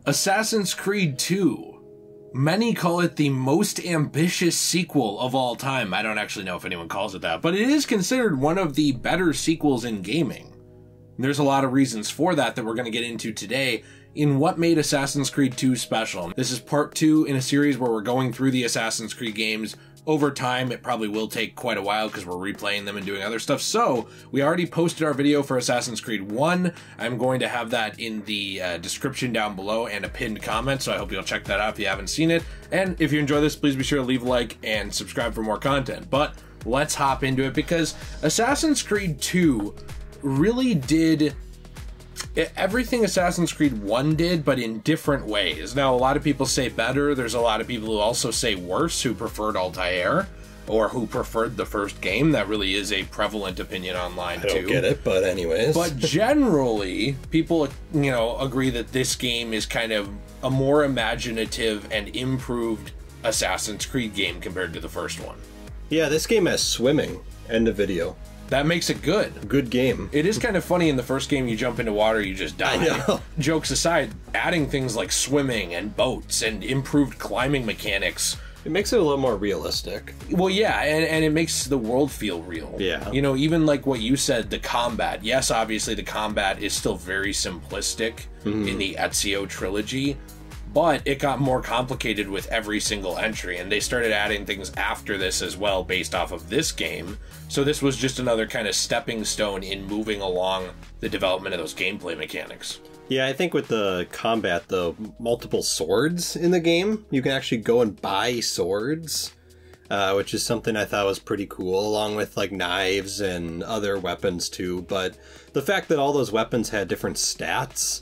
Assassin's Creed 2. Many call it the most ambitious sequel of all time. I don't actually know if anyone calls it that, but it is considered one of the better sequels in gaming. There's a lot of reasons for that we're going to get into today in what made Assassin's Creed 2 special. This is part 2 in a series where we're going through the Assassin's Creed games. Over time, it probably will take quite a while because we're replaying them and doing other stuff. So, we already posted our video for Assassin's Creed 1. I'm going to have that in the description down below and a pinned comment, so I hope you'll check that out if you haven't seen it. And if you enjoy this, please be sure to leave a like and subscribe for more content. But let's hop into it because Assassin's Creed 2 really did everything Assassin's Creed 1 did, but in different ways. Now, a lot of people say better. There's a lot of people who also say worse, who preferred Altair, or who preferred the first game. That really is a prevalent opinion online, too. I don't get it, but anyways. But generally, people, agree that this game is kind of a more imaginative and improved Assassin's Creed game compared to the first one. Yeah, this game has swimming. End of video. That makes it good. Good game. It is kind of funny in the first game, you jump into water, you just die. I know. Jokes aside, adding things like swimming and boats and improved climbing mechanics. It makes it a little more realistic. Well, yeah, and it makes the world feel real. Yeah. Even like what you said, the combat. Yes, obviously the combat is still very simplistic in the Ezio trilogy, but it got more complicated with every single entry, and they started adding things after this as well based off of this game. So this was just another kind of stepping stone in moving along the development of those gameplay mechanics. Yeah, I think with the combat, the multiple swords in the game, you can actually go and buy swords, which is something I thought was pretty cool, along with like knives and other weapons too. But the fact that all those weapons had different stats,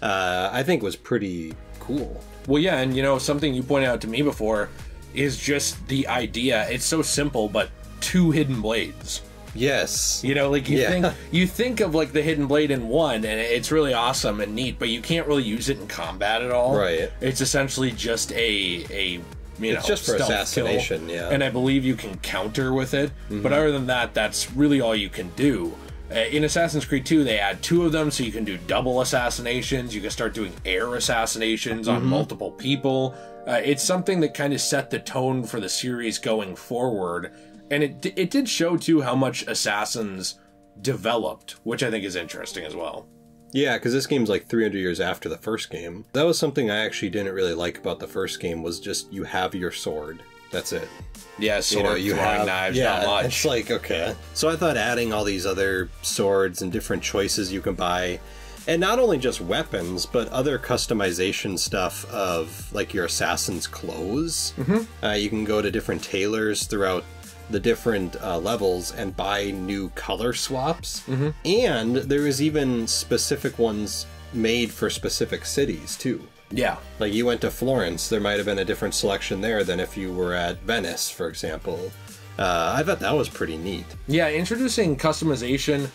I think was pretty cool. Well, yeah, and something you pointed out to me before is just the idea. It's so simple, but 2 hidden blades. Yes. You think of like the hidden blade in 1, and it's really awesome and neat, but you can't really use it in combat at all. Right. It's essentially just it's just for assassination, kill, yeah. And I believe you can counter with it, but other than that, that's really all you can do. In Assassin's Creed 2, they add 2 of them, so you can do double assassinations. You can start doing air assassinations on multiple people. It's something that kind of set the tone for the series going forward. And it did show, too, how much Assassins developed, which I think is interesting as well. Yeah, because this game's like 300 years after the first game. That was something I actually didn't really like about the first game, was just you have your sword. That's it. Yeah, sword, you have knives, not much. It's like, okay. So I thought adding all these other swords and different choices you can buy, and not only just weapons, but other customization stuff of like your assassin's clothes. You can go to different tailors throughout the different levels and buy new color swaps. And there is even specific ones made for specific cities too. Yeah. Like you went to Florence, there might have been a different selection there than if you were at Venice, for example. I thought that was pretty neat. Yeah, introducing customization,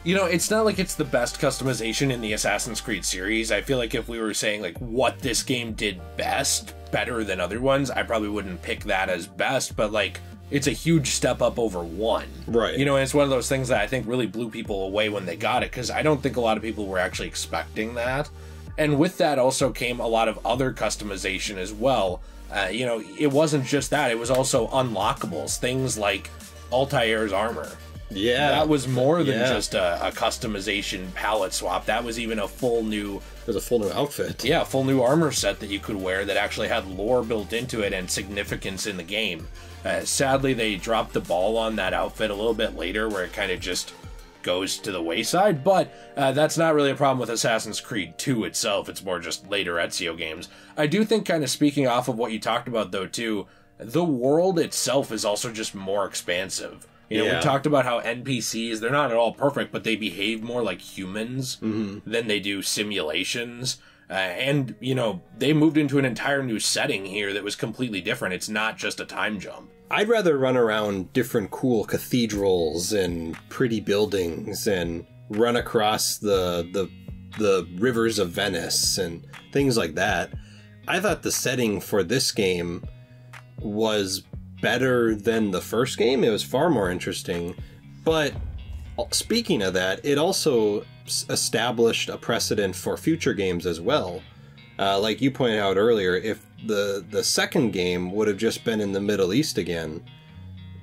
it's not like it's the best customization in the Assassin's Creed series. I feel like if we were saying like what this game did best, better than other ones, I probably wouldn't pick that as best, but like it's a huge step up over 1. Right. And it's one of those things that I think really blew people away when they got it, because I don't think a lot of people were actually expecting that. And with that also came a lot of other customization as well. It wasn't just that. It was also unlockables. Things like Altair's armor. Yeah. That was more than just a customization palette swap. That was even a full new... It was a full new outfit. Yeah, a full new armor set that you could wear that actually had lore built into it and significance in the game. Sadly, they dropped the ball on that outfit a little bit later, where it kind of just goes to the wayside, but that's not really a problem with Assassin's Creed 2 itself. It's more just later Ezio games. I do think, kind of speaking off of what you talked about, though, too, the world itself is also just more expansive. We talked about how NPCs, they're not at all perfect, but they behave more like humans than they do simulations. And, they moved into an entire new setting here that was completely different. It's not just a time jump. I'd rather run around different cool cathedrals and pretty buildings and run across the rivers of Venice and things like that. I thought the setting for this game was better than the first game. It was far more interesting. But speaking of that, it also established a precedent for future games as well. Like you pointed out earlier, if the second game would have just been in the Middle East again,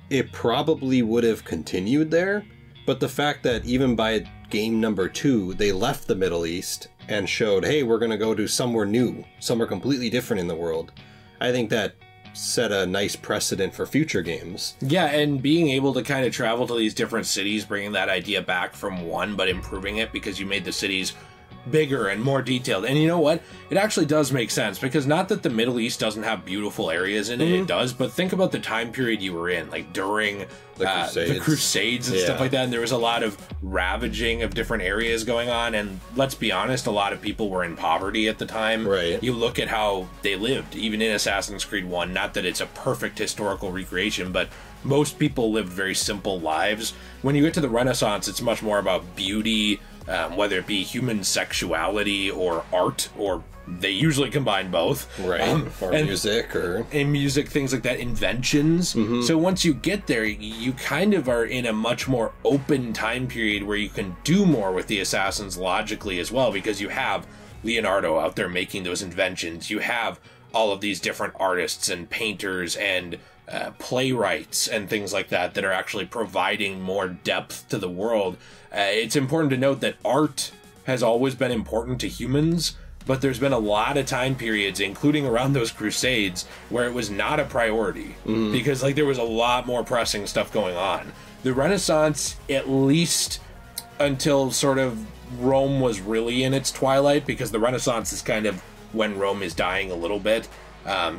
it probably would have continued there. But the fact that even by game number 2, they left the Middle East and showed, hey, we're going to go to somewhere new, somewhere completely different in the world, I think that set a nice precedent for future games. Yeah, and being able to kind of travel to these different cities, bringing that idea back from one, but improving it because you made the cities bigger and more detailed. And you know what? It actually does make sense, because not that the Middle East doesn't have beautiful areas in it, it does, but think about the time period you were in, like during the Crusades and stuff like that, and there was a lot of ravaging of different areas going on, and let's be honest, a lot of people were in poverty at the time. Right. You look at how they lived, even in Assassin's Creed 1, not that it's a perfect historical recreation, but most people lived very simple lives. When you get to the Renaissance, it's much more about beauty, whether it be human sexuality or art, or they usually combine both. Right, or music, and music, things like that, inventions. So once you get there, you kind of are in a much more open time period where you can do more with the assassins logically as well, because you have Leonardo out there making those inventions. You have all of these different artists and painters and playwrights and things like that that are actually providing more depth to the world. It's important to note that art has always been important to humans, but there's been a lot of time periods, including around those Crusades, where it was not a priority, because like there was a lot more pressing stuff going on. The Renaissance, at least until sort of Rome was really in its twilight, because the Renaissance is kind of when Rome is dying a little bit.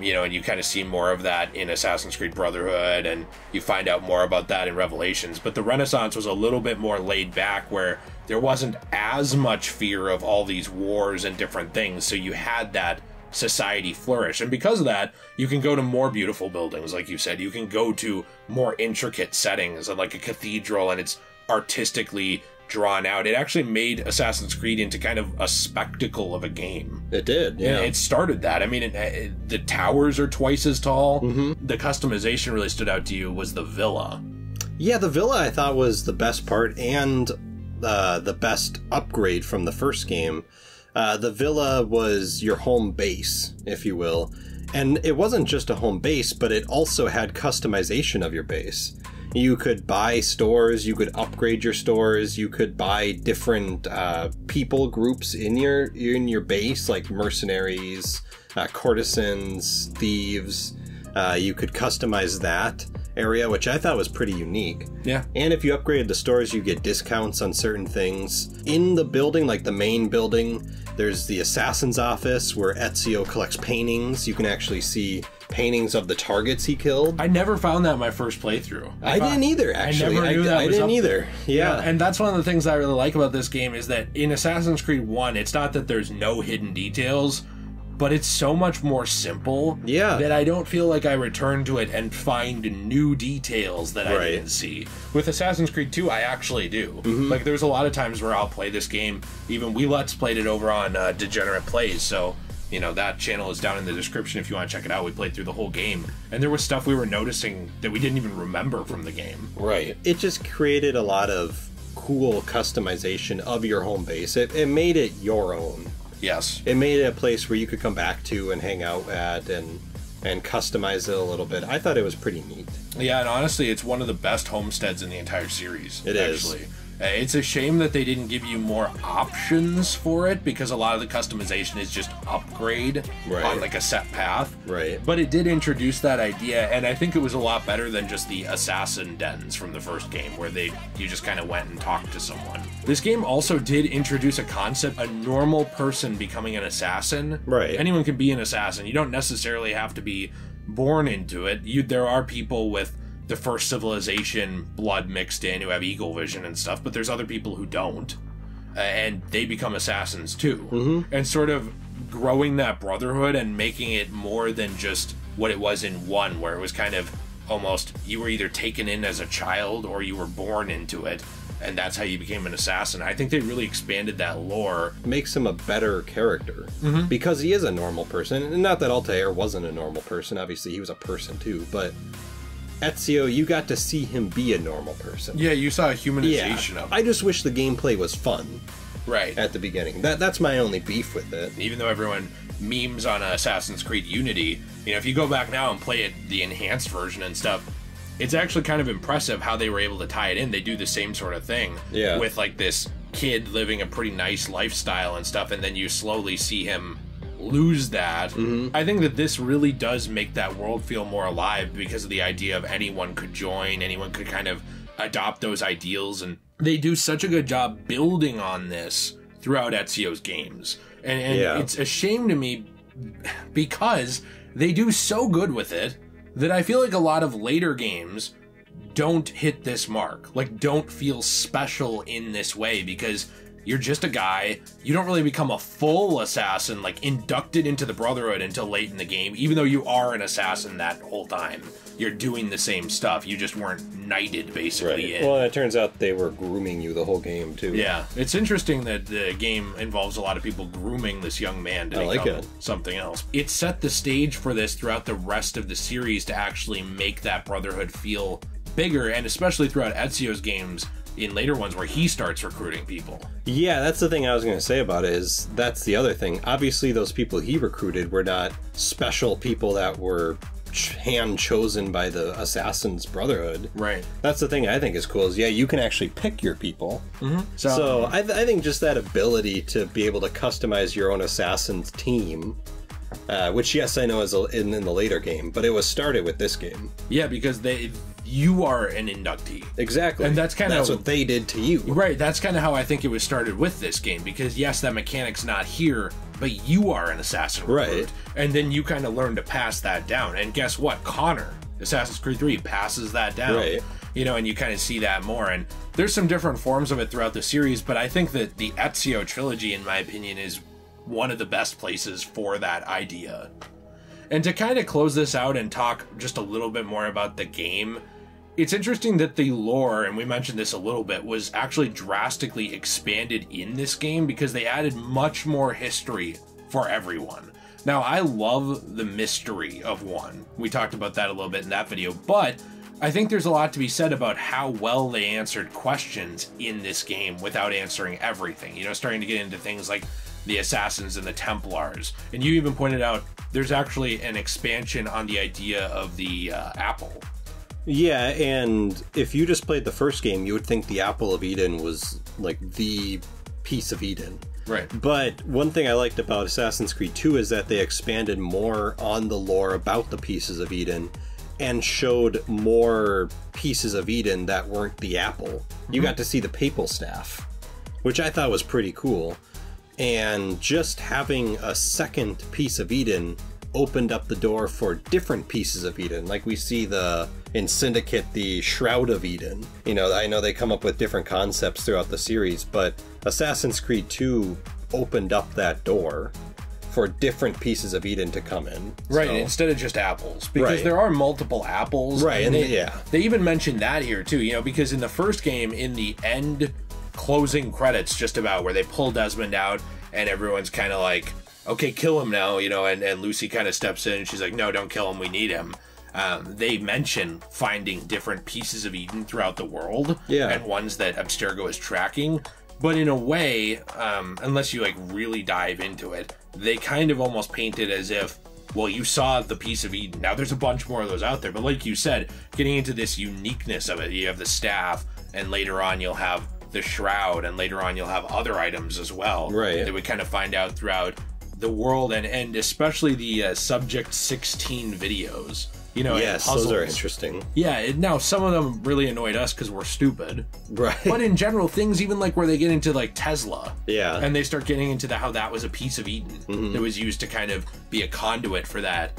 You know, and you kind of see more of that in Assassin's Creed Brotherhood, and you find out more about that in Revelations. But the Renaissance was a little bit more laid back, where there wasn't as much fear of all these wars and different things, so you had that society flourish. And because of that, you can go to more beautiful buildings, like you said. You can go to more intricate settings, like a cathedral, and it's artistically drawn out. It actually made Assassin's Creed into kind of a spectacle of a game. It did, yeah. It started that. I mean, the towers are twice as tall. The customization really stood out to you was the villa. Yeah, the villa I thought was the best part, and the best upgrade from the first game. The villa was your home base, if you will. And it wasn't just a home base, but it also had customization of your base. You could buy stores, you could upgrade your stores, you could buy different people groups in your base, like mercenaries, courtesans, thieves. You could customize that area, which I thought was pretty unique. Yeah. And if you upgraded the stores, you get discounts on certain things. In the building, like the main building, there's the assassin's office where Ezio collects paintings. You can actually see paintings of the targets he killed. I never found that in my first playthrough. I didn't either, actually. I never knew that I didn't either. Yeah. And that's one of the things I really like about this game, is that in Assassin's Creed 1, it's not that there's no hidden details, but it's so much more simple that I don't feel like I return to it and find new details that I didn't see. With Assassin's Creed 2, I actually do. Like, there's a lot of times where I'll play this game. Even we Let's Played it over on Degenerate Plays, so you know, that channel is down in the description if you want to check it out. We played through the whole game, and there was stuff we were noticing that we didn't even remember from the game. Right. It just created a lot of cool customization of your home base. It made it your own. Yes. It made it a place where you could come back to and hang out at and customize it a little bit. I thought it was pretty neat. Yeah, and honestly, it's one of the best homesteads in the entire series. It is. It's a shame that they didn't give you more options for it, because a lot of the customization is just upgrade on like a set path. Right. But it did introduce that idea, and I think it was a lot better than just the assassin dens from the first game, where you just kind of went and talked to someone. This game also did introduce a concept, a normal person becoming an assassin. Right. Anyone can be an assassin. You don't necessarily have to be born into it. There are people with the first civilization blood mixed in who have eagle vision and stuff, but there's other people who don't, and they become assassins too. And sort of growing that brotherhood and making it more than just what it was in 1, where it was kind of almost you were either taken in as a child or you were born into it, and that's how you became an assassin. I think they really expanded that lore. Makes him a better character, because he is a normal person. And not that Altair wasn't a normal person, obviously he was a person too, but Ezio, you got to see him be a normal person. Yeah, you saw a humanization of him. I just wish the gameplay was fun. Right. At the beginning. That's my only beef with it. Even though everyone memes on Assassin's Creed Unity. You know, if you go back now and play it, the enhanced version and stuff, it's actually kind of impressive how they were able to tie it in. They do the same sort of thing with like this kid living a pretty nice lifestyle and stuff, and then you slowly see him lose that. I think that this really does make that world feel more alive because of the idea of anyone could join, anyone could kind of adopt those ideals, and they do such a good job building on this throughout Ezio's games. And it's a shame to me because they do so good with it that I feel like a lot of later games don't hit this mark, like don't feel special in this way, because you're just a guy. You don't really become a full assassin, like inducted into the Brotherhood until late in the game, even though you are an assassin that whole time. You're doing the same stuff. You just weren't knighted, basically. Right. Well, it turns out they were grooming you the whole game, too. Yeah. It's interesting that the game involves a lot of people grooming this young man to become something else. It set the stage for this throughout the rest of the series to actually make that Brotherhood feel bigger, and especially throughout Ezio's games in later ones where he starts recruiting people. Yeah, that's the thing I was going to say about it, is that's the other thing. Obviously, those people he recruited were not special people that were hand-chosen by the Assassin's Brotherhood. Right. That's the thing I think is cool, is you can actually pick your people. So I think just that ability to be able to customize your own assassin's team, which, yes, I know is in the later game, but it was started with this game. Yeah, because you are an inductee. Exactly. And that's what they did to you. Right, that's kind of how I think it was started with this game, because yes, that mechanic's not here, but you are an assassin recruit. Right. And then you kind of learn to pass that down. And guess what? Connor, Assassin's Creed 3, passes that down. Right. You know, and you kind of see that more. And there's some different forms of it throughout the series, but I think that the Ezio trilogy, in my opinion, is one of the best places for that idea. And to kind of close this out and talk just a little bit more about the game, it's interesting that the lore, and we mentioned this a little bit, was actually drastically expanded in this game because they added much more history for everyone. Now, I love the mystery of 1. We talked about that a little bit in that video, but I think there's a lot to be said about how well they answered questions in this game without answering everything. You know, starting to get into things like the Assassins and the Templars. And you even pointed out there's actually an expansion on the idea of the apple. Yeah, and if you just played the first game, you would think the Apple of Eden was like the piece of Eden. Right. But one thing I liked about Assassin's Creed 2 is that they expanded more on the lore about the pieces of Eden and showed more pieces of Eden that weren't the apple. You got to see the papal staff, which I thought was pretty cool. And just having a second piece of Eden opened up the door for different pieces of Eden. Like we see in Syndicate, the Shroud of Eden. You know, I know they come up with different concepts throughout the series, but Assassin's Creed 2 opened up that door for different pieces of Eden to come in. Right, instead of just apples. Because there are multiple apples. Right, and they even mentioned that here too, you know, because in the first game, in the end closing credits just about where they pull Desmond out and everyone's kind of like, okay, kill him now, you know, and Lucy kind of steps in and she's like, no, don't kill him, we need him. They mention finding different pieces of Eden throughout the world, and ones that Abstergo is tracking. But in a way, unless you like really dive into it, they kind of almost paint it as if, well, you saw the piece of Eden. Now there's a bunch more of those out there, but like you said, getting into this uniqueness of it, you have the staff, and later on you'll have the shroud, and later on you'll have other items as well. Right. That we kind of find out throughout the world, and especially the Subject 16 videos. You know, yes, those are interesting. Yeah, now some of them really annoyed us because we're stupid. Right. But in general, things even like where they get into like Tesla. Yeah. And they start getting into how that was a piece of Eden that was used to kind of be a conduit for that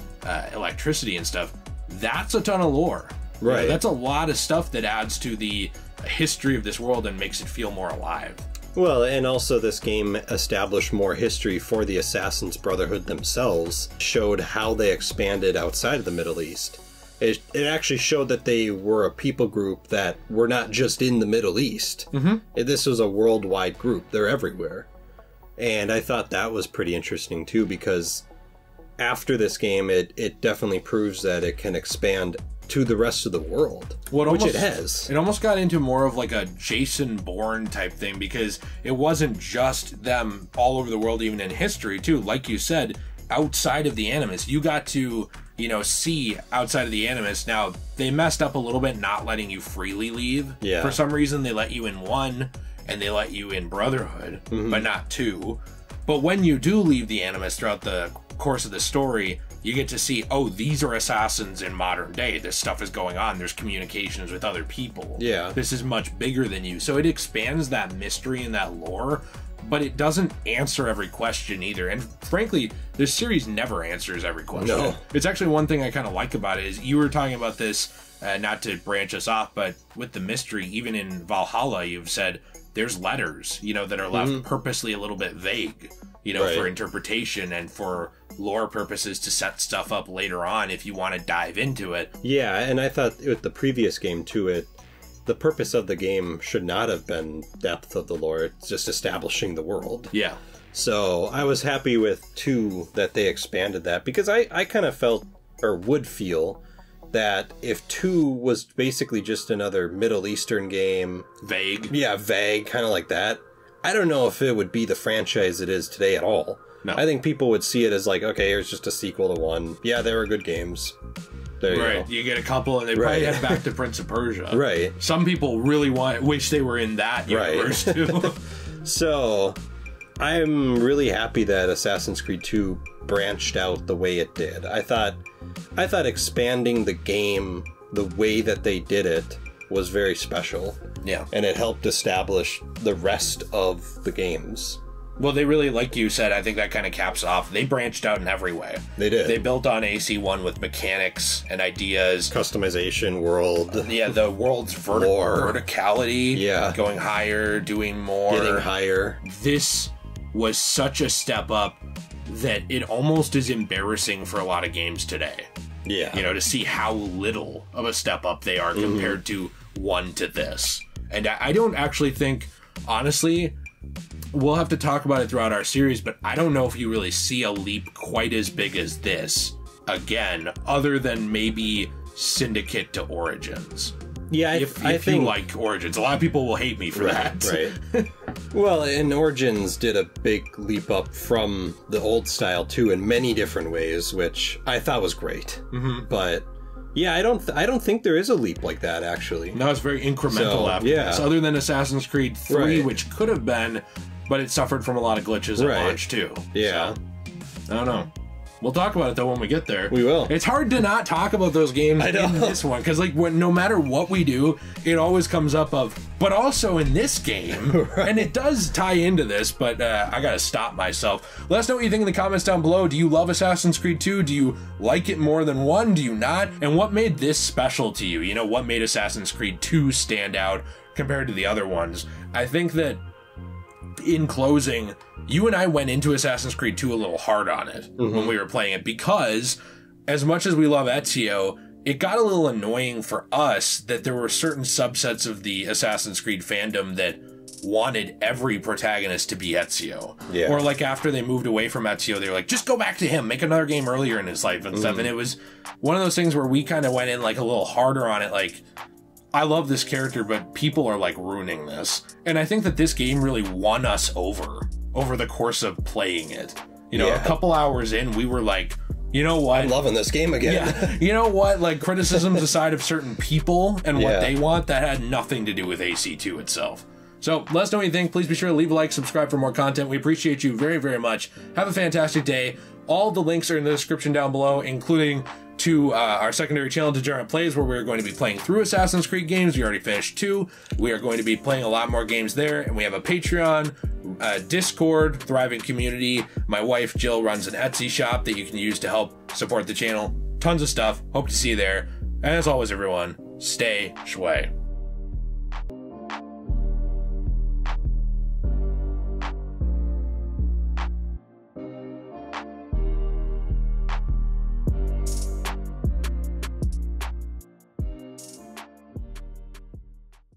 electricity and stuff. That's a ton of lore. Right. You know, that's a lot of stuff that adds to the history of this world and makes it feel more alive. Well, and also this game established more history for the Assassin's Brotherhood themselves, showed how they expanded outside of the Middle East. It actually showed that they were a people group that were not just in the Middle East. This was a worldwide group. They're everywhere. And I thought that was pretty interesting too, because after this game, it definitely proves that it can expand to the rest of the world, which it has. It almost got into more of like a Jason Bourne type thing, because it wasn't just them all over the world, even in history too. Like you said, outside of the Animus. You got to, you know, see outside of the Animus. Now, they messed up a little bit not letting you freely leave. Yeah. For some reason, they let you in 1, and they let you in Brotherhood, but not 2. But when you do leave the Animus throughout the course of the story, you get to see, oh, these are assassins in modern day. This stuff is going on. There's communications with other people. Yeah. This is much bigger than you. So it expands that mystery and that lore, but it doesn't answer every question either. And frankly, this series never answers every question. No. It's actually one thing I kind of like about it is you were talking about this, not to branch us off, but with the mystery, even in Valhalla, you've said there's letters, you know, that are left purposely a little bit vague, you know, for interpretation and for lore purposes to set stuff up later on if you want to dive into it. Yeah, and I thought with the previous game to the purpose of the game should not have been depth of the lore. It's just establishing the world. Yeah. So I was happy with 2 that they expanded that, because I kind of felt, or would feel, that if 2 was basically just another Middle Eastern game... Vague. Yeah, vague, kind of like that. I don't know if it would be the franchise it is today at all. No. I think people would see it as like, okay, here's just a sequel to 1. Yeah, they were good games. There you go. You get a couple and they probably head back to Prince of Persia. Right. Some people really wish they were in that universe too. So, I'm really happy that Assassin's Creed 2 branched out the way it did. I thought expanding the game the way that they did it was very special. Yeah. And it helped establish the rest of the games. Well, they really, like you said, I think that kind of caps off. They branched out in every way. They did. They built on AC1 with mechanics and ideas. Customization, world. Yeah, the world's verticality. Yeah. Going higher, doing more. Getting higher. This was such a step up that it almost is embarrassing for a lot of games today. Yeah. You know, to see how little of a step up they are compared to 1 to this. And I don't actually think, honestly... We'll have to talk about it throughout our series, but I don't know if you really see a leap quite as big as this, again, other than maybe Syndicate to Origins. Yeah, I think you like Origins. A lot of people will hate me for that. Right. Well, and Origins did a big leap up from the old style, too, in many different ways, which I thought was great. But... yeah, I don't think there is a leap like that, actually. No, it's very incremental after this. Other than Assassin's Creed 3, which could have been, but it suffered from a lot of glitches at launch, too. Yeah. So, I don't know. We'll talk about it, though, when we get there. We will. It's hard to not talk about those games in this one, because, like, no matter what we do, it always comes up of, but also in this game, and it does tie into this, but I gotta stop myself. Let us know what you think in the comments down below. Do you love Assassin's Creed 2? Do you like it more than 1? Do you not? And what made this special to you? You know, what made Assassin's Creed 2 stand out compared to the other ones? I think that, in closing, you and I went into Assassin's Creed 2 a little hard on it when we were playing it, because as much as we love Ezio, it got a little annoying for us that there were certain subsets of the Assassin's Creed fandom that wanted every protagonist to be Ezio. Yeah. Or like after they moved away from Ezio, they were like, just go back to him, make another game earlier in his life and stuff. And it was one of those things where we kind of went in like a little harder on it, like, I love this character, but people are like ruining this. And I think that this game really won us over the course of playing it. You know, a couple hours in, we were like, you know what? I'm loving this game again. Yeah. You know what? Like, criticisms aside of certain people and what they want, that had nothing to do with AC2 itself. So let us know what you think. Please be sure to leave a like, subscribe for more content. We appreciate you very, very much. Have a fantastic day. All the links are in the description down below, including to our secondary channel, Degenerate Plays, where we're going to be playing through Assassin's Creed games. We already finished 2. We are going to be playing a lot more games there, and we have a Patreon, Discord, thriving community. My wife, Jill, runs an Etsy shop that you can use to help support the channel. Tons of stuff. Hope to see you there. And as always, everyone, stay shui.